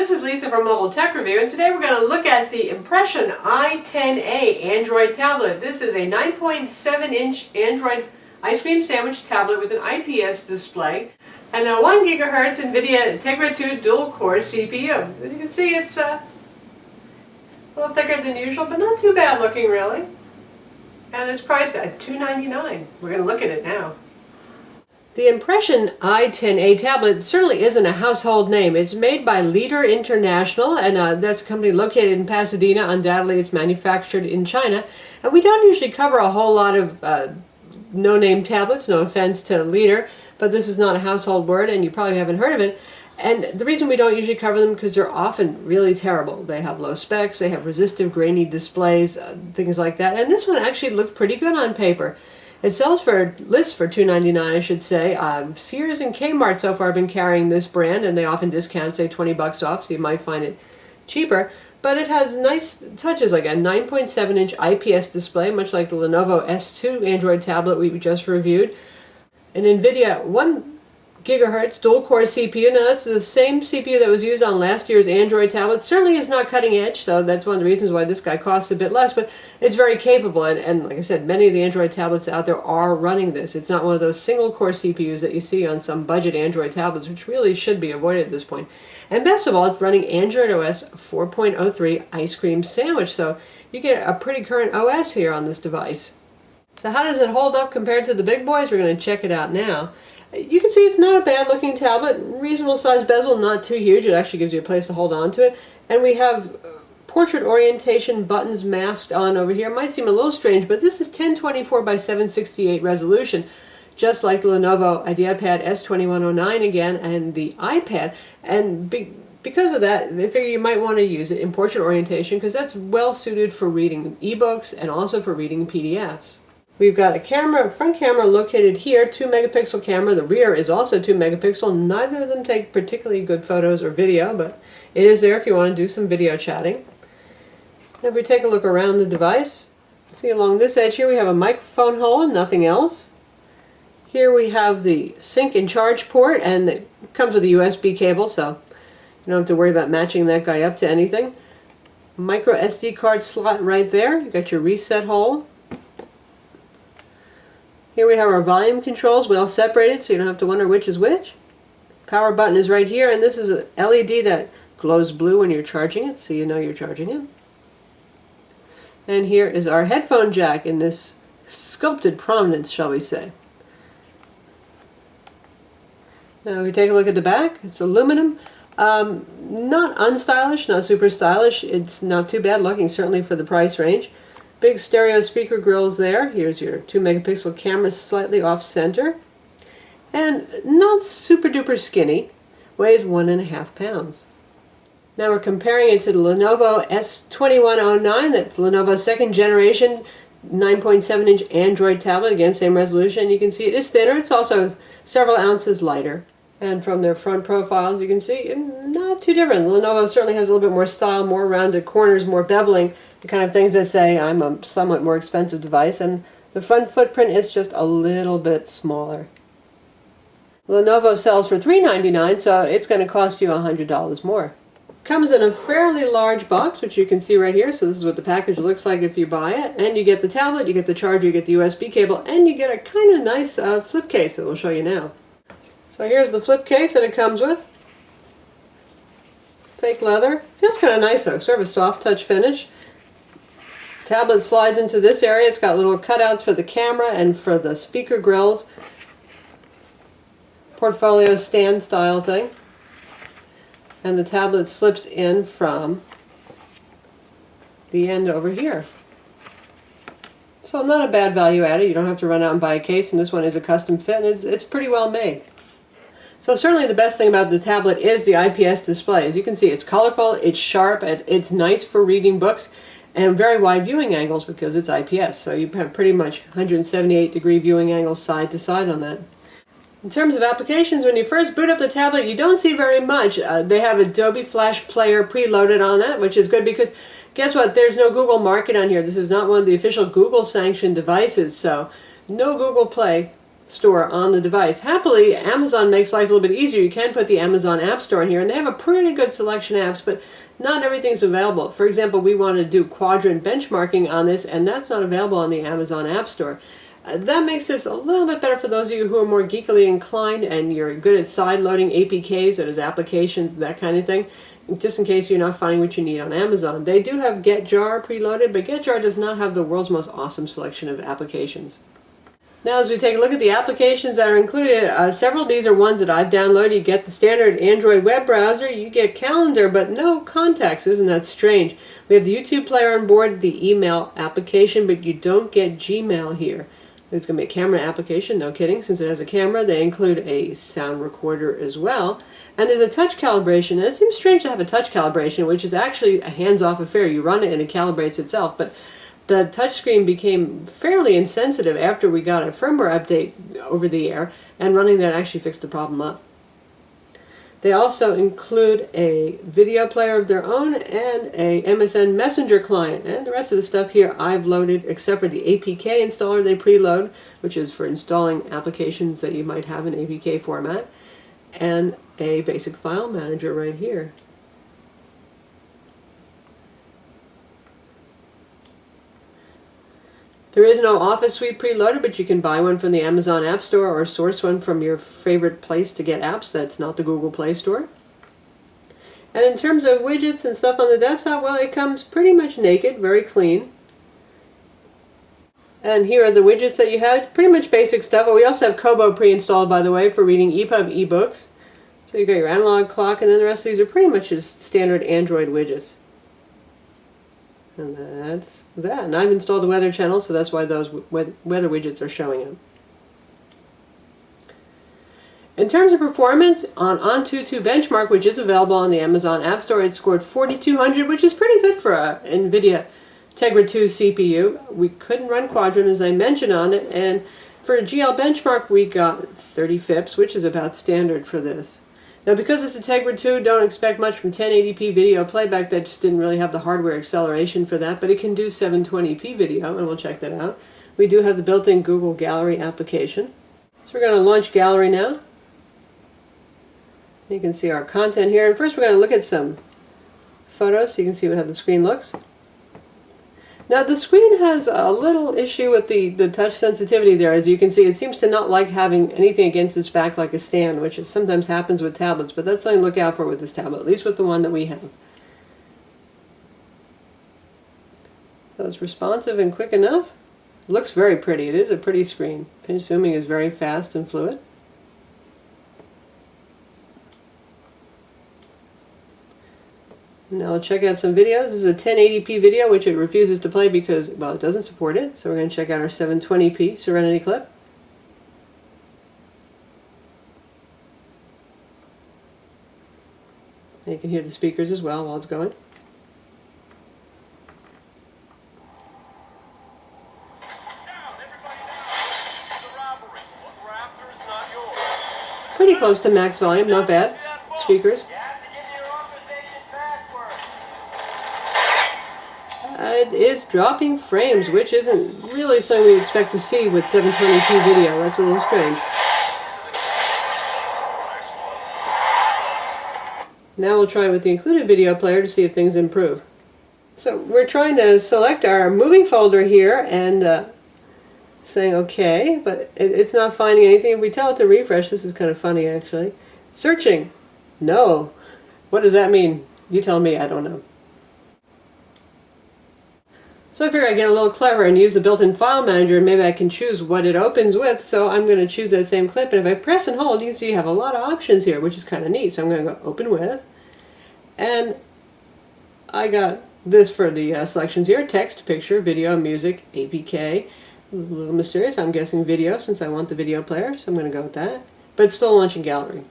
this is Lisa from Mobile Tech Review, and today we're going to look at the Impression i10a Android tablet. This is a 9.7-inch Android ice cream sandwich tablet with an IPS display and a 1 GHz NVIDIA Tegra 2 dual-core CPU. As you can see, it's a little thicker than usual, but not too bad looking, really. And it's priced at $299. We're going to look at it now. The Impression i10a tablet certainly isn't a household name. It's made by Leader International, and that's a company located in Pasadena. Undoubtedly, it's manufactured in China. And we don't usually cover a whole lot of no-name tablets, no offense to Leader, but this is not a household word, and you probably haven't heard of it. And the reason we don't usually cover them because they're often really terrible. They have low specs, they have resistive, grainy displays, things like that. And this one actually looked pretty good on paper. It lists for $299, I should say. Sears and K-mart so far have been carrying this brand, and they often discount, say, $20 off, so you might find it cheaper. But it has nice touches, like a 9.7-inch IPS display, much like the Lenovo S2 Android tablet we just reviewed. An NVIDIA 1 GHz dual-core CPU. Now, that's the same CPU that was used on last year's Android tablet. Certainly is not cutting edge, so that's one of the reasons why this guy costs a bit less, but it's very capable, and like I said, many of the Android tablets out there are running this. It's not one of those single-core CPUs that you see on some budget Android tablets, which really should be avoided at this point. And best of all, it's running Android OS 4.03 Ice Cream Sandwich, so you get a pretty current OS here on this device. So how does it hold up compared to the big boys? We're going to check it out now. You can see it's not a bad looking tablet, reasonable size bezel, not too huge. It actually gives you a place to hold on to it. And we have portrait orientation buttons masked on over here. It might seem a little strange, but this is 1024 by 768 resolution, just like the Lenovo IdeaPad S2109 again and the iPad. And because of that, they figure you might want to use it in portrait orientation because that's well suited for reading ebooks and also for reading PDFs. We've got a front camera located here, 2-megapixel camera. The rear is also 2-megapixel. Neither of them take particularly good photos or video, but it is there if you want to do some video chatting. If we take a look around the device, see along this edge here we have a microphone hole and nothing else. Here we have the sync and charge port, and it comes with a USB cable, so you don't have to worry about matching that guy up to anything. microSD card slot right there. You've got your reset hole. Here we have our volume controls, well separated so you don't have to wonder which is which. Power button is right here, and this is an LED that glows blue when you're charging it, so you know you're charging it. And here is our headphone jack in this sculpted prominence, shall we say. Now we take a look at the back. It's aluminum. Not unstylish, not super stylish. It's not too bad looking, certainly for the price range. Big stereo speaker grills there. Here's your 2-megapixel camera slightly off center. And not super duper skinny. Weighs 1.5 pounds. Now we're comparing it to the Lenovo S2109. That's Lenovo's second generation 9.7-inch Android tablet. Again, same resolution. You can see it is thinner. It's also several ounces lighter. And from their front profiles, you can see not too different. The Lenovo certainly has a little bit more style, more rounded corners, more beveling, the kind of things that say I'm a somewhat more expensive device, and the front footprint is just a little bit smaller. Lenovo sells for $399, so it's going to cost you $100 more. Comes in a fairly large box, which you can see right here, so this is what the package looks like if you buy it. And you get the tablet, you get the charger, you get the USB cable, and you get a kind of nice flip case that we'll show you now. So here's the flip case that it comes with. Fake leather. Feels kind of nice though, sort of a soft touch finish. Tablet slides into this area. It's got little cutouts for the camera and for the speaker grills. Portfolio stand style thing. And the tablet slips in from the end over here. So not a bad value added. You don't have to run out and buy a case, and this one is a custom fit, and it's pretty well made. So certainly the best thing about the tablet is the IPS display. As you can see, it's colorful, it's sharp, it's nice for reading books, and very wide viewing angles because it's IPS. So you have pretty much 178-degree viewing angles side to side on that. In terms of applications, when you first boot up the tablet, you don't see very much. They have Adobe Flash Player preloaded on that, which is good because guess what? There's no Google Market on here. This is not one of the official Google sanctioned devices, so no Google Play Store on the device. Happily, Amazon makes life a little bit easier. You can put the Amazon App Store in here, and they have a pretty good selection of apps, but not everything's available. For example, we want to do quadrant benchmarking on this, and that's not available on the Amazon App Store. That makes this a little bit better for those of you who are more geekily inclined and you're good at side-loading APKs, that is applications, that kind of thing, just in case you're not finding what you need on Amazon. They do have GetJar preloaded, but GetJar does not have the world's most awesome selection of applications. Now as we take a look at the applications that are included, several of these are ones that I've downloaded. You get the standard Android web browser, you get Calendar, but no contacts. Isn't that strange? We have the YouTube player on board, the email application, but you don't get Gmail here. It's going to be a camera application, no kidding. Since it has a camera, they include a sound recorder as well. And there's a touch calibration. And it seems strange to have a touch calibration, which is actually a hands-off affair. You run it and it calibrates itself. But the touchscreen became fairly insensitive after we got a firmware update over the air, and running that actually fixed the problem up. They also include a video player of their own and a MSN Messenger client, and the rest of the stuff here I've loaded except for the APK installer they preload, which is for installing applications that you might have in APK format, and a basic file manager right here. There is no Office Suite preloaded, but you can buy one from the Amazon App Store or source one from your favorite place to get apps that's not the Google Play Store. And in terms of widgets and stuff on the desktop, well, it comes pretty much naked, very clean. And here are the widgets that you have, pretty much basic stuff. But we also have Kobo pre-installed, by the way, for reading EPUB ebooks. So you've got your analog clock, and then the rest of these are pretty much just standard Android widgets. And that's that. And I've installed the weather channel, so that's why those weather widgets are showing up. In terms of performance, on i10a benchmark, which is available on the Amazon App Store, it scored 4200, which is pretty good for a NVIDIA Tegra 2 CPU. We couldn't run Quadrant, as I mentioned on it, and for a GL benchmark, we got 30 FIPS, which is about standard for this. Now, because it's a Tegra 2, don't expect much from 1080p video playback. That just didn't really have the hardware acceleration for that, but it can do 720p video, and we'll check that out. We do have the built-in Google Gallery application. So we're going to launch Gallery now. You can see our content here. And first we're going to look at some photos so you can see how the screen looks. Now the screen has a little issue with the touch sensitivity there. As you can see, it seems to not like having anything against its back like a stand, which is sometimes happens with tablets, but that's something to look out for with this tablet, at least with the one that we have. So it's responsive and quick enough. It looks very pretty. It is a pretty screen. Pinch zooming is very fast and fluid. Now I'll check out some videos. This is a 1080p video, which it refuses to play because, well, it doesn't support it. So we're going to check out our 720p Serenity clip. And you can hear the speakers as well while it's going. Pretty close to max volume, not bad. Speakers. It is dropping frames, which isn't really something we expect to see with 720p video. That's a little strange. Now we'll try with the included video player to see if things improve. So we're trying to select our moving folder here and saying OK, but it's not finding anything. If we tell it to refresh, this is kind of funny actually. Searching. No. What does that mean? You tell me, I don't know. So I figure I'd get a little clever and use the built-in file manager, and maybe I can choose what it opens with. So I'm going to choose that same clip, and if I press and hold, you can see you have a lot of options here, which is kind of neat. So I'm going to go open with, and I got this for the selections here: text, picture, video, music, APK. A little mysterious. I'm guessing video since I want the video player, so I'm going to go with that. But it's still launching Gallery.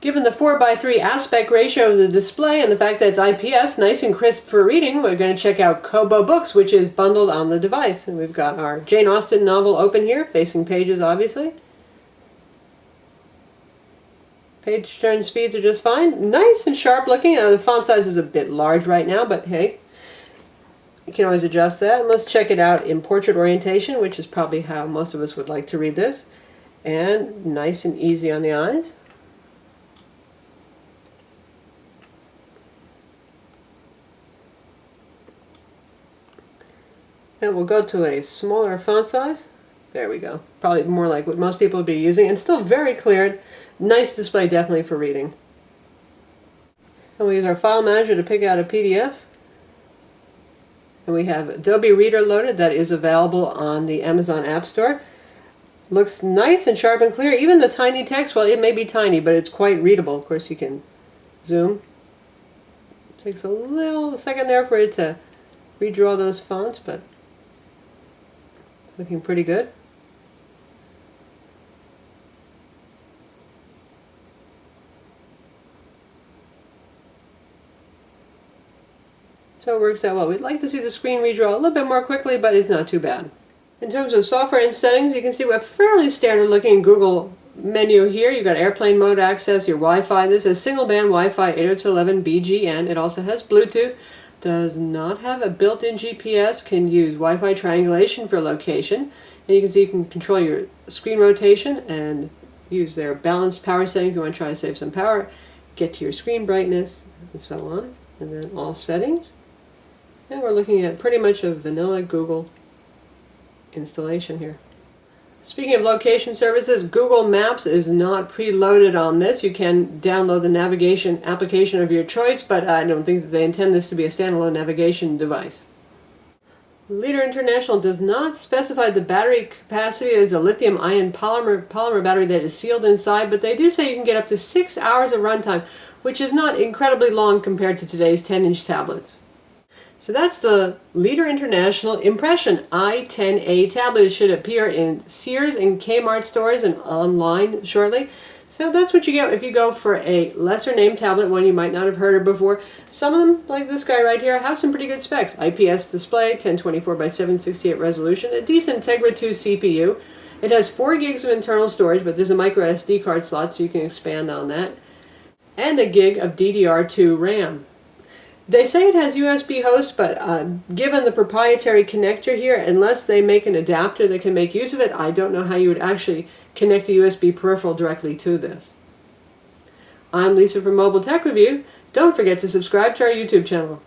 Given the 4:3 aspect ratio of the display and the fact that it's IPS, nice and crisp for reading, we're going to check out Kobo Books, which is bundled on the device. And we've got our Jane Austen novel open here, facing pages obviously. Page turn speeds are just fine. Nice and sharp looking. The font size is a bit large right now, but hey, you can always adjust that. And let's check it out in portrait orientation, which is probably how most of us would like to read this. and nice and easy on the eyes. And we'll go to a smaller font size. There we go. Probably more like what most people would be using, and still very clear. Nice display definitely for reading. And we use our file manager to pick out a PDF. And we have Adobe Reader loaded that is available on the Amazon App Store. Looks nice and sharp and clear. Even the tiny text, well, it may be tiny, but it's quite readable. Of course, you can zoom. Takes a second there for it to redraw those fonts, but looking pretty good. So it works out well. We'd like to see the screen redraw a little bit more quickly, but it's not too bad. In terms of software and settings, you can see we have fairly standard looking Google menu here. You've got airplane mode access, your Wi-Fi. This is single band Wi-Fi 802.11 BGN. It also has Bluetooth. Does not have a built-in GPS. Can use Wi-Fi triangulation for location. And you can see you can control your screen rotation and use their balanced power setting if you want to try to save some power. Get to your screen brightness and so on. And then all settings. And we're looking at pretty much a vanilla Google installation here. Speaking of location services, Google Maps is not preloaded on this. You can download the navigation application of your choice, but I don't think that they intend this to be a standalone navigation device. Leader International does not specify the battery capacity. It is a lithium-ion polymer battery that is sealed inside, but they do say you can get up to 6 hours of runtime, which is not incredibly long compared to today's 10-inch tablets. So that's the Leader International Impression i10a tablet. It should appear in Sears and K-mart stores and online shortly. So that's what you get if you go for a lesser named tablet, one you might not have heard of before. Some of them, like this guy right here, have some pretty good specs. IPS display, 1024 by 768 resolution, a decent Tegra 2 CPU. It has 4 gigs of internal storage, but there's a microSD card slot so you can expand on that. And a gig of DDR2 RAM. They say it has USB host, but given the proprietary connector here, unless they make an adapter that can make use of it, I don't know how you would actually connect a USB peripheral directly to this. I'm Lisa from Mobile Tech Review. Don't forget to subscribe to our YouTube channel.